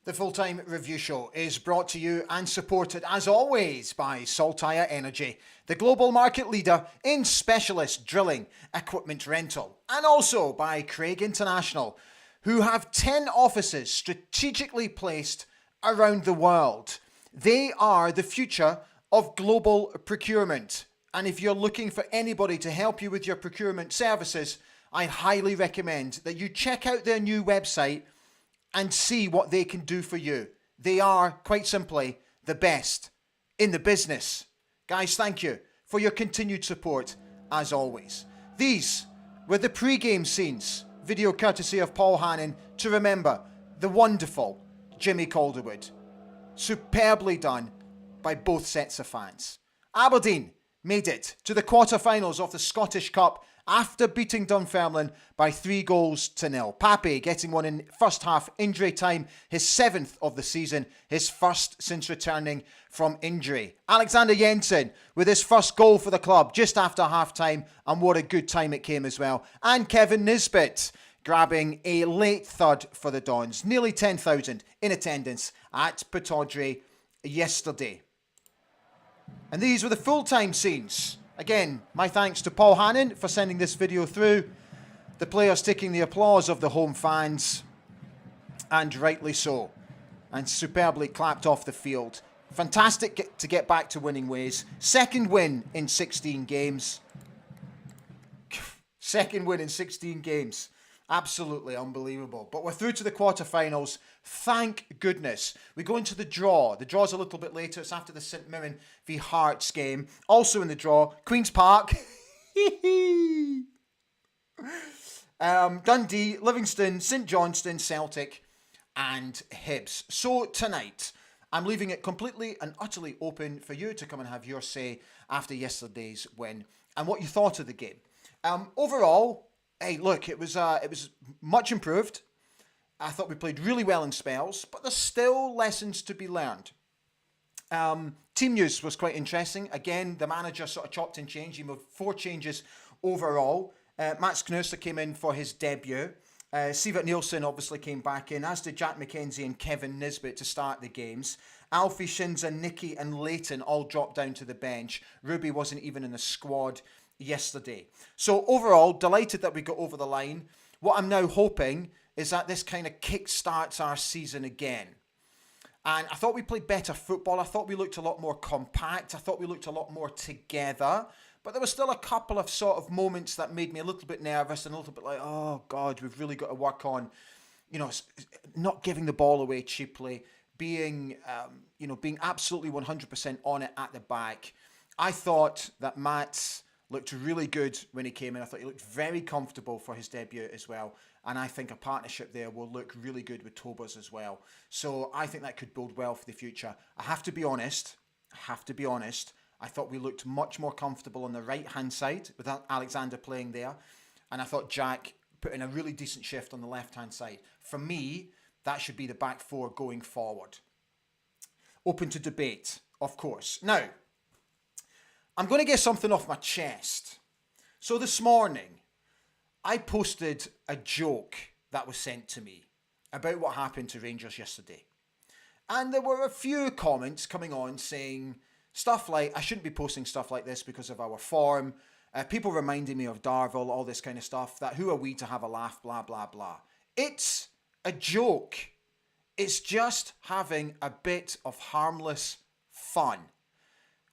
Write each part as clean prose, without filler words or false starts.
The Full-Time Review Show is brought to you and supported, as always, by Saltire Energy, the global market leader in specialist drilling equipment rental, and also by Craig International, who have 10 offices strategically placed around the world. They are the future of global procurement. And if you're looking for anybody to help you with your procurement services, I highly recommend that you check out their new website and see what they can do for you. They are, quite simply, the best in the business. Guys, thank you for your continued support, as always. These were the pre-game scenes, video courtesy of Paul Hannon, to remember the wonderful Jimmy Calderwood. Superbly done by both sets of fans. Aberdeen made it to the quarter-finals of the Scottish Cup after beating Dunfermline by 3-0. Pape getting one in first half injury time, his 7th of the season, his first since returning from injury. Alexander Jensen with his first goal for the club just after half-time, and what a good time it came as well. And Kevin Nisbet grabbing a late third for the Dons. Nearly 10,000 in attendance at Pittodrie yesterday. And these were the full-time scenes. Again, my thanks to Paul Hannon for sending this video through. The players taking the applause of the home fans, and rightly so. And superbly clapped off the field. Fantastic to get back to winning ways. Second win in 16 games. Second win in 16 games. Absolutely unbelievable. But we're through to the quarterfinals. Thank goodness. We go into the draw. The draw's a little bit later. It's after the St Mirren v Hearts game. Also in the draw, Queen's Park. Dundee, Livingston, St Johnstone, Celtic and Hibs. So tonight, I'm leaving it completely and utterly open for you to come and have your say after yesterday's win and what you thought of the game. Overall, hey, look, it was much improved. I thought we played really well in spells, but there's still lessons to be learned. Team news was quite interesting. Again, the manager sort of chopped and changed. He moved 4 changes overall. Mats Knudsen came in for his debut. Sivert Nielsen obviously came back in, as did Jack McKenzie and Kevin Nisbet to start the games. Alfie, Shinza, Nicky and Leighton all dropped down to the bench. Ruby wasn't even in the squad yesterday. So overall, delighted that we got over the line. What I'm now hoping is that this kind of kick-starts our season again. And I thought we played better football. I thought we looked a lot more compact. I thought we looked a lot more together. But there were still a couple of sort of moments that made me a little bit nervous and a little bit like, oh God, we've really got to work on, not giving the ball away cheaply, being absolutely 100% on it at the back. I thought that Mats looked really good when he came in. I thought he looked very comfortable for his debut as well. And I think a partnership there will look really good with Tobers as well. So I think that could bode well for the future. I have to be honest. I thought we looked much more comfortable on the right-hand side with Alexander playing there. And I thought Jack put in a really decent shift on the left-hand side. For me, that should be the back four going forward. Open to debate, of course. Now, I'm going to get something off my chest. So this morning, I posted a joke that was sent to me about what happened to Rangers yesterday. And there were a few comments coming on saying stuff like, I shouldn't be posting stuff like this because of our form. People reminding me of Darvel, all this kind of stuff. That who are we to have a laugh, blah, blah, blah. It's a joke. It's just having a bit of harmless fun.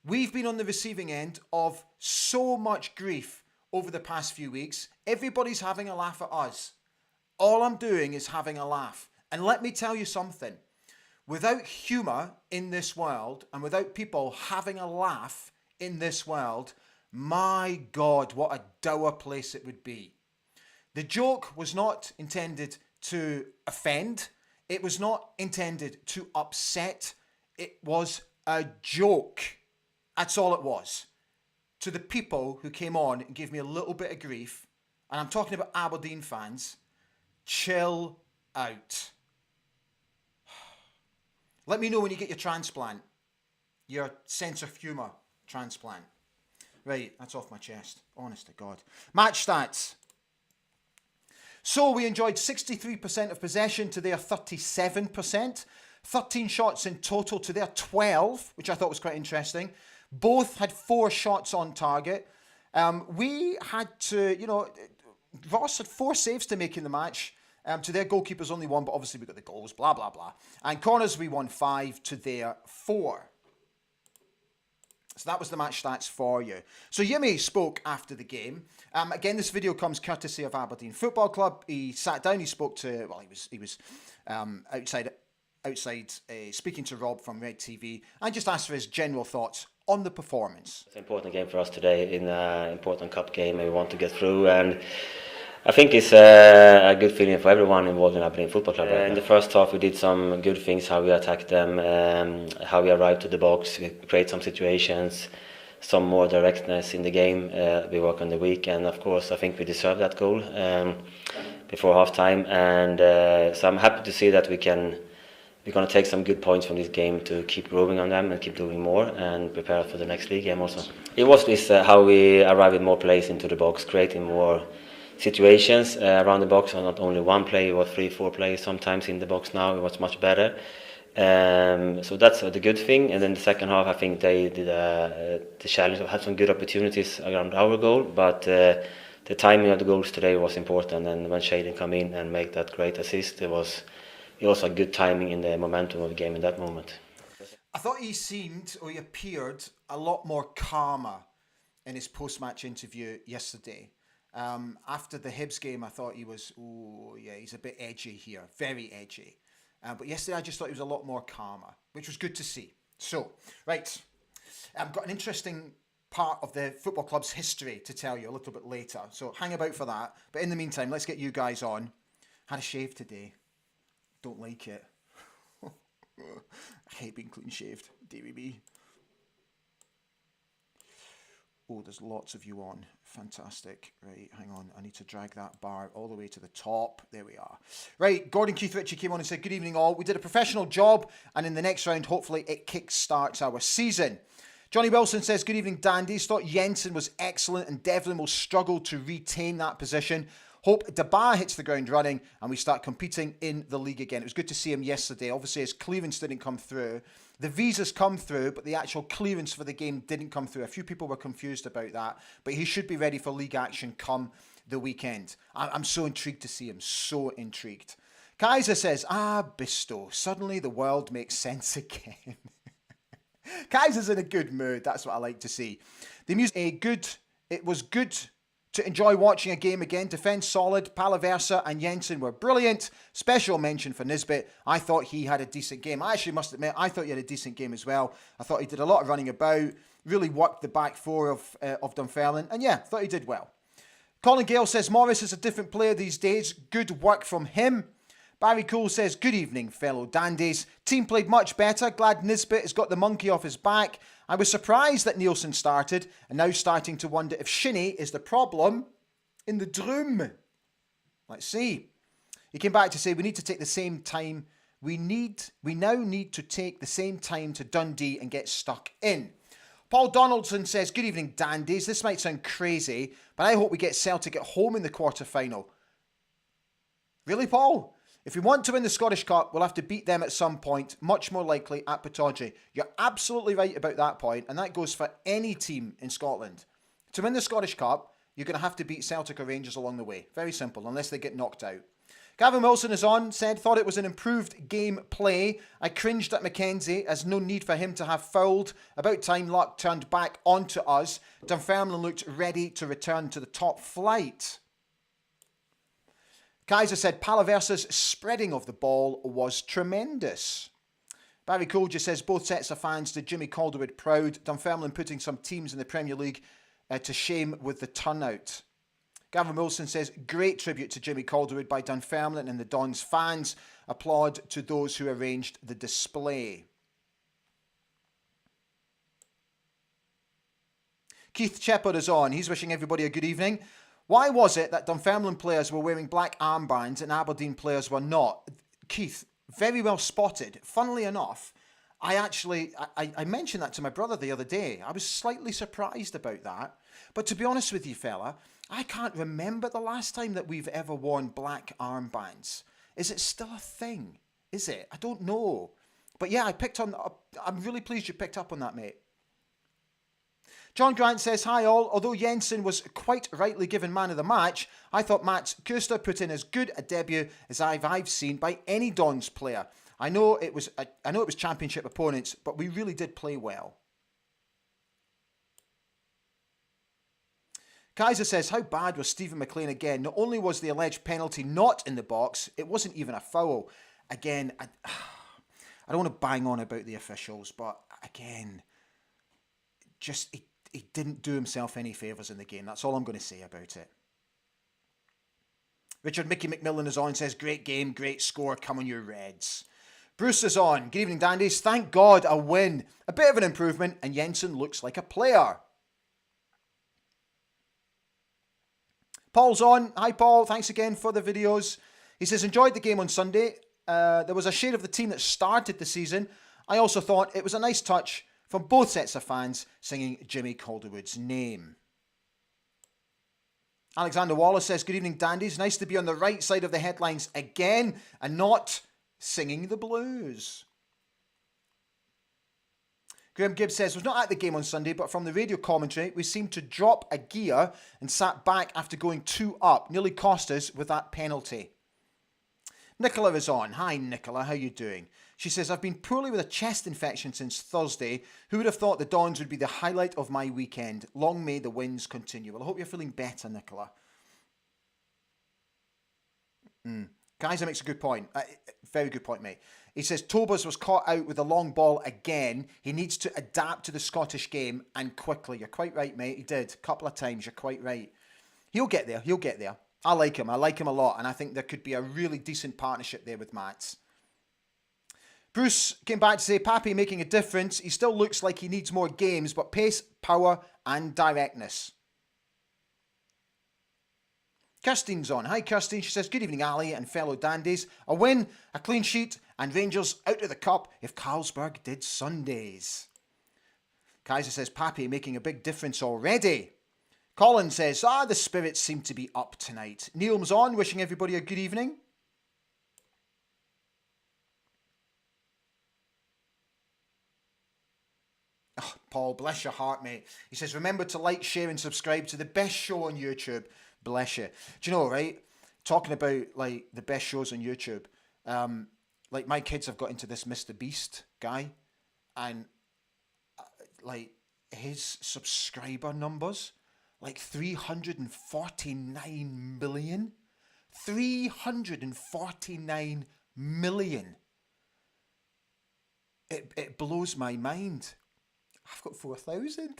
We've been on the receiving end of so much grief over the past few weeks. Everybody's having a laugh at us. All I'm doing is having a laugh. And let me tell you something. Without humour in this world and without people having a laugh in this world, my God, what a dour place it would be. The joke was not intended to offend. It was not intended to upset. It was a joke. That's all it was. To the people who came on and gave me a little bit of grief, and I'm talking about Aberdeen fans, chill out. Let me know when you get your transplant. Your sense of humour transplant. Right, that's off my chest. Honest to God. Match stats. So we enjoyed 63% of possession to their 37%. 13 shots in total to their 12, which I thought was quite interesting. Both had 4 shots on target. We had to, Ross had 4 saves to make in the match. To their goalkeepers only 1, but obviously we got the goals, blah, blah, blah. And corners we won 5 to their 4. So that was the match stats for you. So Yimmy spoke after the game. Again, this video comes courtesy of Aberdeen Football Club. He sat down, he spoke to, he was outside speaking to Rob from Red TV and just asked for his general thoughts on the performance. It's an important game for us today in an important cup game, and we want to get through. And I think it's a good feeling for everyone involved in Aberdeen Football Club. In the first half, we did some good things, how we attacked them, how we arrived to the box, we create some situations, some more directness in the game. We work on the week, and of course, I think we deserve that goal before half time. And so I'm happy to see that we're going to take some good points from this game to keep growing on them and keep doing more and prepare for the next league game also. It was this how we arrived with more players into the box, creating more situations around the box, or not only one player, it was 3-4 players sometimes in the box. Now it was much better, so that's the good thing. And then the second half, I think they did the challenge of had some good opportunities around our goal, but the timing of the goals today was important. And when Shaden come in and make that great assist, it was also good timing in the momentum of the game in that moment. I thought he appeared a lot more calmer in his post-match interview yesterday. After the Hibs game, I thought he was, he's a bit edgy here, very edgy. But yesterday, I just thought he was a lot more calmer, which was good to see. So, right, I've got an interesting part of the football club's history to tell you a little bit later. So hang about for that. But in the meantime, let's get you guys on. Had a shave today. Don't like it. I hate being clean shaved. Deary me. Oh, there's lots of you on. Fantastic. Right, hang on. I need to drag that bar all the way to the top. There we are. Right, Gordon Keith Ritchie came on and said, good evening all. We did a professional job, and in the next round, hopefully, it kick-starts our season. Johnny Wilson says, good evening, dandies. Thought Jensen was excellent, and Devlin will struggle to retain that position. Hope Daba hits the ground running and we start competing in the league again. It was good to see him yesterday. Obviously, his clearance didn't come through. The visas come through, but the actual clearance for the game didn't come through. A few people were confused about that, but he should be ready for league action come the weekend. I'm so intrigued to see him. So intrigued. Kaiser says, Bisto. Suddenly the world makes sense again. Kaiser's in a good mood. That's what I like to see. The music, it was good to enjoy watching a game again. Defence solid. Palaversa and Jensen were brilliant. Special mention for Nisbet. I thought he had a decent game. I actually must admit, I thought he had a decent game as well. I thought he did a lot of running about. Really worked the back four of Dunfermline. And yeah, thought he did well. Colin Gale says, Morris is a different player these days. Good work from him. Barry Cole says, good evening, fellow dandies. Team played much better. Glad Nisbet has got the monkey off his back. I was surprised that Nielsen started, and now starting to wonder if Shinnie is the problem in the drum. Let's see. He came back to say, we need to take the same time. We now need to take the same time to Dundee and get stuck in. Paul Donaldson says, good evening, dandies. This might sound crazy, but I hope we get Celtic at home in the quarter-final. Really, Paul? If we want to win the Scottish Cup, we'll have to beat them at some point, much more likely at Pittodrie. You're absolutely right about that point, and that goes for any team in Scotland. To win the Scottish Cup, you're going to have to beat Celtic or Rangers along the way. Very simple, unless they get knocked out. Gavin Wilson is on, said, thought it was an improved game play. I cringed at Mackenzie, as no need for him to have fouled. About time luck turned back onto us. Dunfermline looked ready to return to the top flight. Kaiser said Palaversa's spreading of the ball was tremendous. Barry Cole just says both sets of fans did Jimmy Calderwood proud. Dunfermline putting some teams in the Premier League to shame with the turnout. Gavin Wilson says great tribute to Jimmy Calderwood by Dunfermline and the Dons fans. Applaud to those who arranged the display. Keith Shepard is on. He's wishing everybody a good evening. Why was it that Dunfermline players were wearing black armbands and Aberdeen players were not? Keith, Very well spotted. Funnily enough, I mentioned that to my brother the other day. I was slightly surprised about that. But to be honest with you, fella, I can't remember the last time that we've ever worn black armbands. Is it still a thing? Is it? I don't know. But yeah, I'm really pleased you picked up on that, mate. John Grant says, hi all. Although Jensen was quite rightly given man of the match, I thought Mats Kuster put in as good a debut as I've seen by any Dons player. I know it was championship opponents, but we really did play well. Kaiser says, how bad was Stephen McLean again? Not only was the alleged penalty not in the box, it wasn't even a foul. Again, I don't want to bang on about the officials, but again, just he didn't do himself any favours in the game. That's all I'm going to say about it. Richard Mickey McMillan is on, says, great game, great score, come on you Reds. Bruce is on, good evening dandies, thank God a win. A bit of an improvement and Jensen looks like a player. Paul's on, hi Paul, thanks again for the videos. He says, enjoyed the game on Sunday. There was a shade of the team that started the season. I also thought it was a nice touch from both sets of fans singing Jimmy Calderwood's name. Alexander Wallace says, good evening dandies, nice to be on the right side of the headlines again and not singing the blues. Graham Gibbs says, was not at the game on Sunday, but from the radio commentary, we seemed to drop a gear and sat back after going 2 up. Nearly cost us with that penalty. Nicola is on. Hi Nicola, how you doing? She says, I've been poorly with a chest infection since Thursday. Who would have thought the Dons would be the highlight of my weekend? Long may the wins continue. Well, I hope you're feeling better, Nicola. Kaiser makes a good point. Very good point, mate. He says, Tobas was caught out with a long ball again. He needs to adapt to the Scottish game and quickly. You're quite right, mate. He did. A couple of times. You're quite right. He'll get there. He'll get there. I like him. I like him a lot. And I think there could be a really decent partnership there with Mats. Bruce came back to say, Papi making a difference. He still looks like he needs more games, but pace, power and directness. Kirstein's on. Hi Kirstein. She says, good evening Ali and fellow dandies. A win, a clean sheet and Rangers out of the cup if Carlsberg did Sundays. Kaiser says, Papi making a big difference already. Colin says, the spirits seem to be up tonight. Neil's on, wishing everybody a good evening. Oh, Paul, bless your heart, mate. He says, remember to like, share and subscribe to the best show on YouTube. Bless you. Do you know, right? Talking about, like, the best shows on YouTube. Like, my kids have got into this Mr. Beast guy. And, like, his subscriber numbers, like 349 million. 349 million. It blows my mind. I've got 4,000.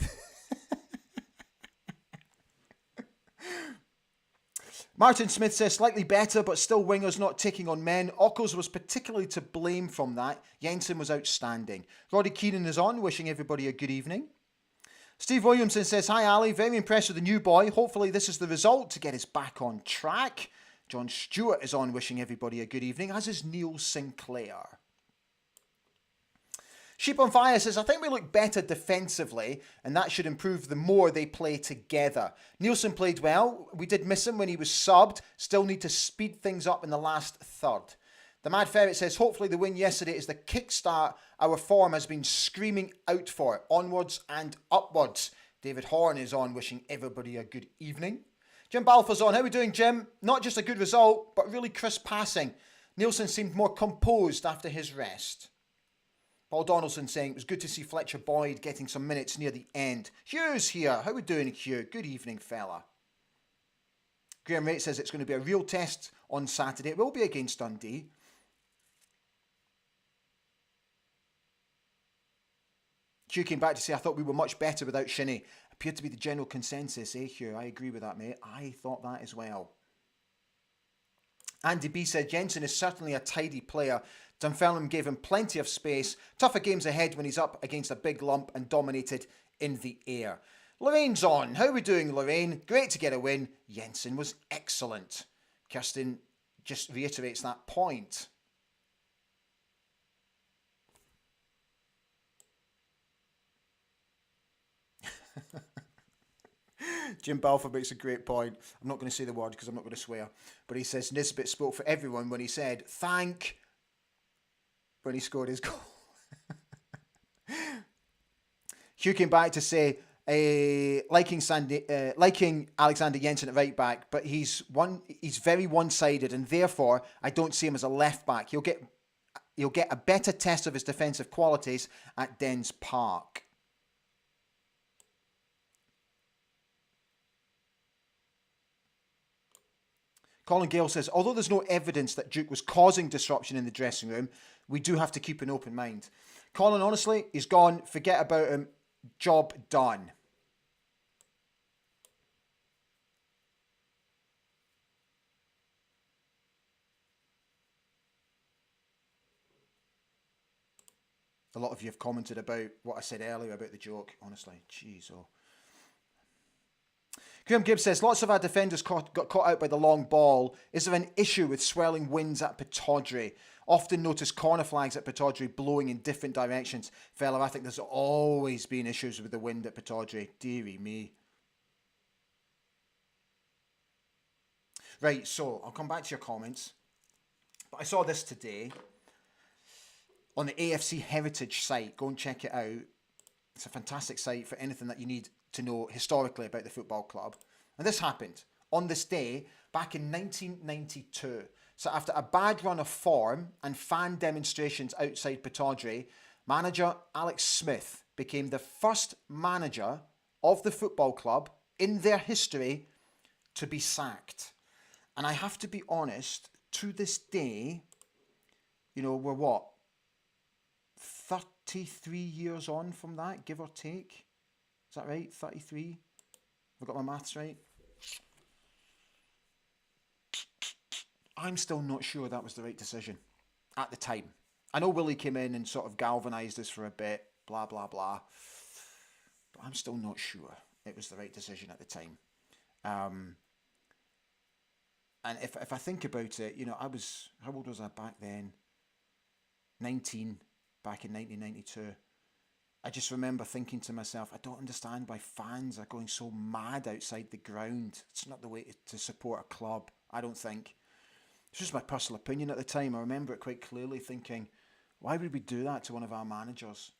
Martin Smith says, slightly better, but still wingers not taking on men. Ockles was particularly to blame from that. Jensen was outstanding. Roddy Keenan is on, wishing everybody a good evening. Steve Williamson says, hi Ali, very impressed with the new boy. Hopefully this is the result to get us back on track. John Stewart is on, wishing everybody a good evening, as is Neil Sinclair. Sheep on Fire says, I think we look better defensively and that should improve the more they play together. Nielsen played well. We did miss him when he was subbed. Still need to speed things up in the last third. The Mad Ferret says, hopefully the win yesterday is the kickstart our form has been screaming out for. Onwards and upwards. David Horn is on, wishing everybody a good evening. Jim Balfour's on. How are we doing, Jim? Not just a good result, but really crisp passing. Nielsen seemed more composed after his rest. Paul Donaldson saying, it was good to see Fletcher Boyd getting some minutes near the end. Hugh's here. How are we doing, Hugh? Good evening, fella. Graham Rate says it's going to be a real test on Saturday. It will be against Dundee. Hugh came back to say, I thought we were much better without Shinnie. Appeared to be the general consensus, eh, Hugh? I agree with that, mate. I thought that as well. Andy B said, Jensen is certainly a tidy player. Dunfermline gave him plenty of space. Tougher games ahead when he's up against a big lump and dominated in the air. Lorraine's on. How are we doing, Lorraine? Great to get a win. Jensen was excellent. Kirsten just reiterates that point. Jim Balfour makes a great point. I'm not going to say the word because I'm not going to swear. But he says Nisbet spoke for everyone when he said, thank, when he scored his goal. Hugh came back to say, liking Alexander Jensen at right back, but he's very one-sided, and therefore I don't see him as a left back. He'll get a better test of his defensive qualities at Dens Park. Colin Gale says, although there's no evidence that Duke was causing disruption in the dressing room, we do have to keep an open mind. Colin, honestly, he's gone. Forget about him. Job done. A lot of you have commented about what I said earlier about the joke. Honestly, jeez, oh. Graham Gibbs says, lots of our defenders got caught out by the long ball. Is there an issue with swelling winds at Pittodrie? Often notice corner flags at Pittodrie blowing in different directions. Fella, I think there's always been issues with the wind at Pittodrie. Dearie me. Right, so I'll come back to your comments. But I saw this today on the AFC Heritage site. Go and check it out. It's a fantastic site for anything that you need to know historically about the football club. And this happened on this day back in 1992. So after a bad run of form and fan demonstrations outside Pittodrie, manager Alex Smith became the first manager of the football club in their history to be sacked. And I have to be honest, to this day, you know, we're what? 33 years on from that, give or take. Is that right? 33? Have I got my maths right? I'm still not sure that was the right decision at the time. I know Willie came in and sort of galvanised us for a bit, blah, blah, blah. But I'm still not sure it was the right decision at the time. And if I think about it, you know, how old was I back then? 19, back in 1992. I just remember thinking to myself, I don't understand why fans are going so mad outside the ground. It's not the way to support a club, I don't think. It's just my personal opinion at the time. I remember it quite clearly thinking, why would we do that to one of our managers?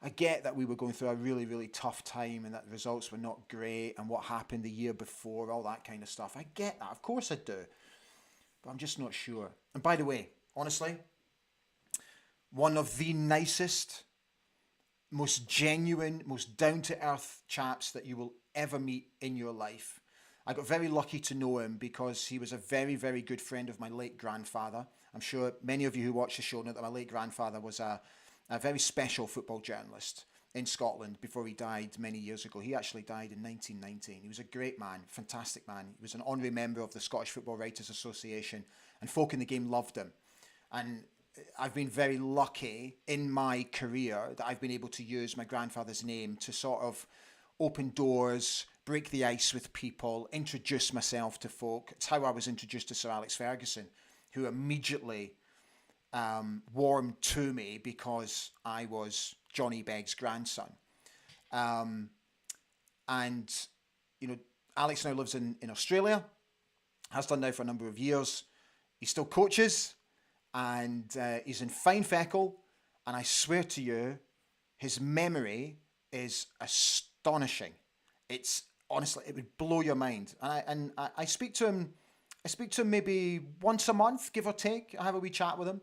I get that we were going through a really, really tough time and that the results were not great and what happened the year before, all that kind of stuff. I get that. Of course I do. But I'm just not sure. And by the way, honestly, one of the nicest, most genuine, most down-to-earth chaps that you will ever meet in your life. I got very lucky to know him because he was a very, very good friend of my late grandfather. I'm sure many of you who watch the show know that my late grandfather was a very special football journalist in Scotland before he died many years ago. He actually died in 1919. He was a great man, fantastic man. He was an honorary member of the Scottish Football Writers Association, and folk in the game loved him. And I've been very lucky in my career that I've been able to use my grandfather's name to sort of open doors, break the ice with people, introduce myself to folk. It's how I was introduced to Sir Alex Ferguson, who immediately warmed to me because I was Johnny Begg's grandson. And, you know, Alex now lives in Australia, has done now for a number of years. He still coaches, and he's in fine feckle, and I swear to you, his memory is astonishing. It's honestly, it would blow your mind. And I speak to him. I speak to him maybe once a month, give or take. I have a wee chat with him.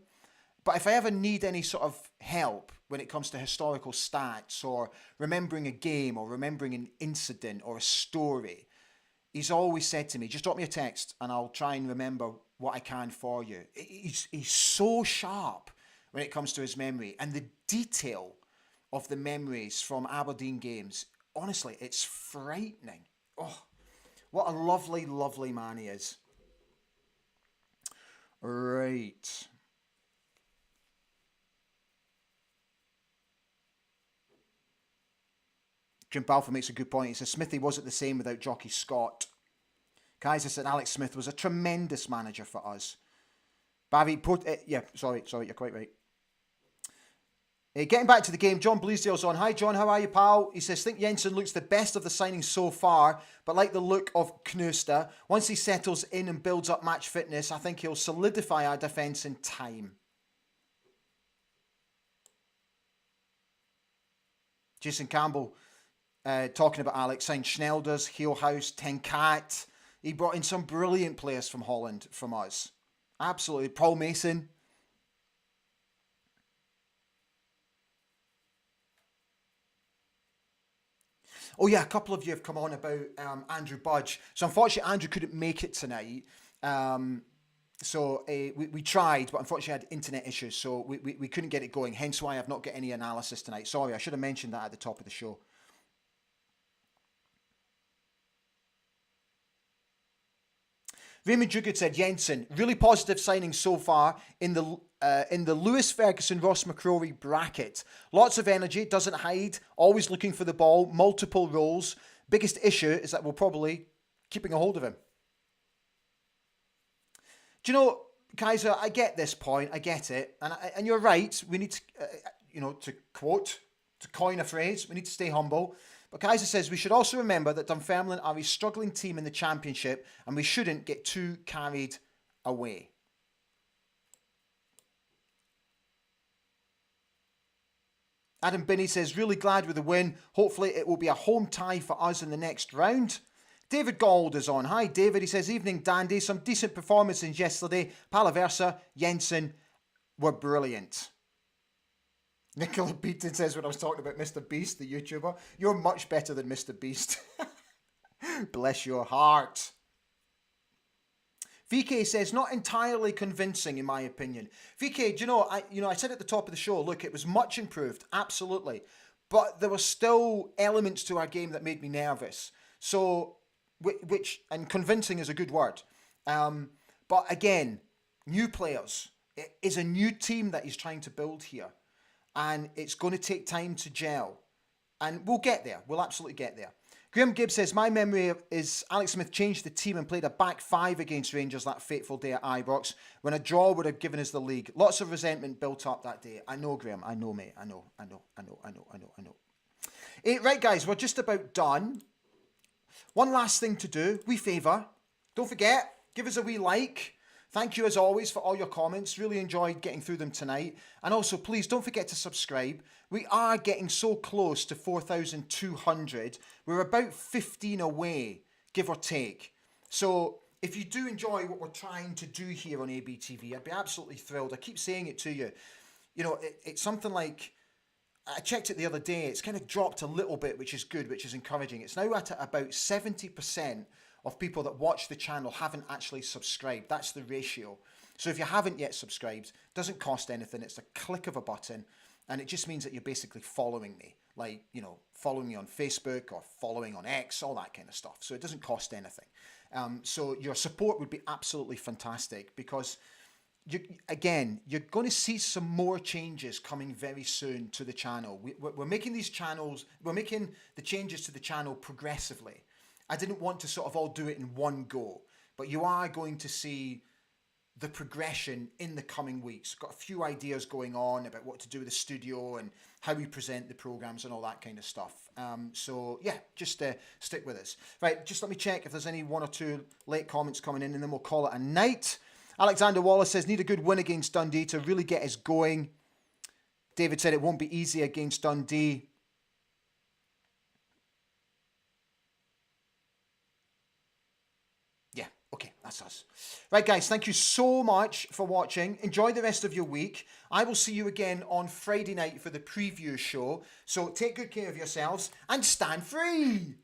But if I ever need any sort of help when it comes to historical stats or remembering a game or remembering an incident or a story, he's always said to me, just drop me a text and I'll try and remember what I can for you. He's so sharp when it comes to his memory, and the detail of the memories from Aberdeen games, honestly, it's frightening. Oh, what a lovely, lovely man he is. Right. Jim Balfour makes a good point. He says Smithy wasn't the same without Jockey Scott. Kaiser said Alex Smith was a tremendous manager for us. Barry, sorry, you're quite right. Getting back to the game, John Bleasdale's on. Hi, John. How are you, pal? He says, think Jensen looks the best of the signings so far, but like the look of Knuster. Once he settles in and builds up match fitness, I think he'll solidify our defence in time. Jason Campbell talking about Alex. Signed Schnelders, Heelhuis, Tenkat. He brought in some brilliant players from Holland from us. Absolutely. Paul Mason. Oh yeah, a couple of you have come on about Andrew Budge. So unfortunately, Andrew couldn't make it tonight. We tried, but unfortunately had internet issues, so we couldn't get it going. Hence why I've not got any analysis tonight. Sorry, I should have mentioned that at the top of the show. Raymond Duguid said, Jensen, really positive signing so far in the Lewis Ferguson Ross McCrory bracket. Lots of energy, doesn't hide, always looking for the ball, multiple roles. Biggest issue is that we're probably keeping a hold of him. Do you know, Kaiser, I get this point, I get it, and you're right. We need to, to coin a phrase, we need to stay humble. But Kaiser says we should also remember that Dunfermline are a struggling team in the Championship and we shouldn't get too carried away. Adam Binney says, really glad with the win. Hopefully it will be a home tie for us in the next round. David Gold is on. Hi, David. He says, evening, Dandy. Some decent performances yesterday. Palaversa, Jensen were brilliant. Nicola Beaton says, when I was talking about Mr. Beast, the YouTuber, you're much better than Mr. Beast. Bless your heart. VK says, not entirely convincing in my opinion. VK, do you know, I said at the top of the show, look, it was much improved, absolutely. But there were still elements to our game that made me nervous. So, and convincing is a good word. But again, new players. It is a new team that he's trying to build here. And it's going to take time to gel. And we'll get there. We'll absolutely get there. Graham Gibbs says, my memory is Alex Smith changed the team and played a back five against Rangers that fateful day at Ibrox when a draw would have given us the league. Lots of resentment built up that day. I know, Graham. I know, mate. I know. Right, guys. We're just about done. One last thing to do. We favour. Don't forget, give us a wee like. Thank you as always for all your comments. Really enjoyed getting through them tonight. And also, please don't forget to subscribe. We are getting so close to 4,200. We're about 15 away, give or take. So if you do enjoy what we're trying to do here on ABTV, I'd be absolutely thrilled. I keep saying it to you. You know, it's something like, I checked it the other day. It's kind of dropped a little bit, which is good, which is encouraging. It's now at about 70% of people that watch the channel haven't actually subscribed. That's the ratio. So if you haven't yet subscribed, it doesn't cost anything. It's a click of a button. And it just means that you're basically following me. Like, you know, following me on Facebook or following on X, all that kind of stuff. So it doesn't cost anything. So your support would be absolutely fantastic because, you're going to see some more changes coming very soon to the channel. We're making these channels, we're making the changes to the channel progressively. I didn't want to sort of all do it in one go, but you are going to see the progression in the coming weeks. Got a few ideas going on about what to do with the studio and how we present the programs and all that kind of stuff. So yeah, just stick with us. Right, just let me check if there's any one or two late comments coming in and then we'll call it a night. Alexander Wallace says, need a good win against Dundee to really get us going. David said it won't be easy against Dundee. Okay, that's us. Right, guys, thank you so much for watching. Enjoy the rest of your week. I will see you again on Friday night for the preview show. So take good care of yourselves and stand free.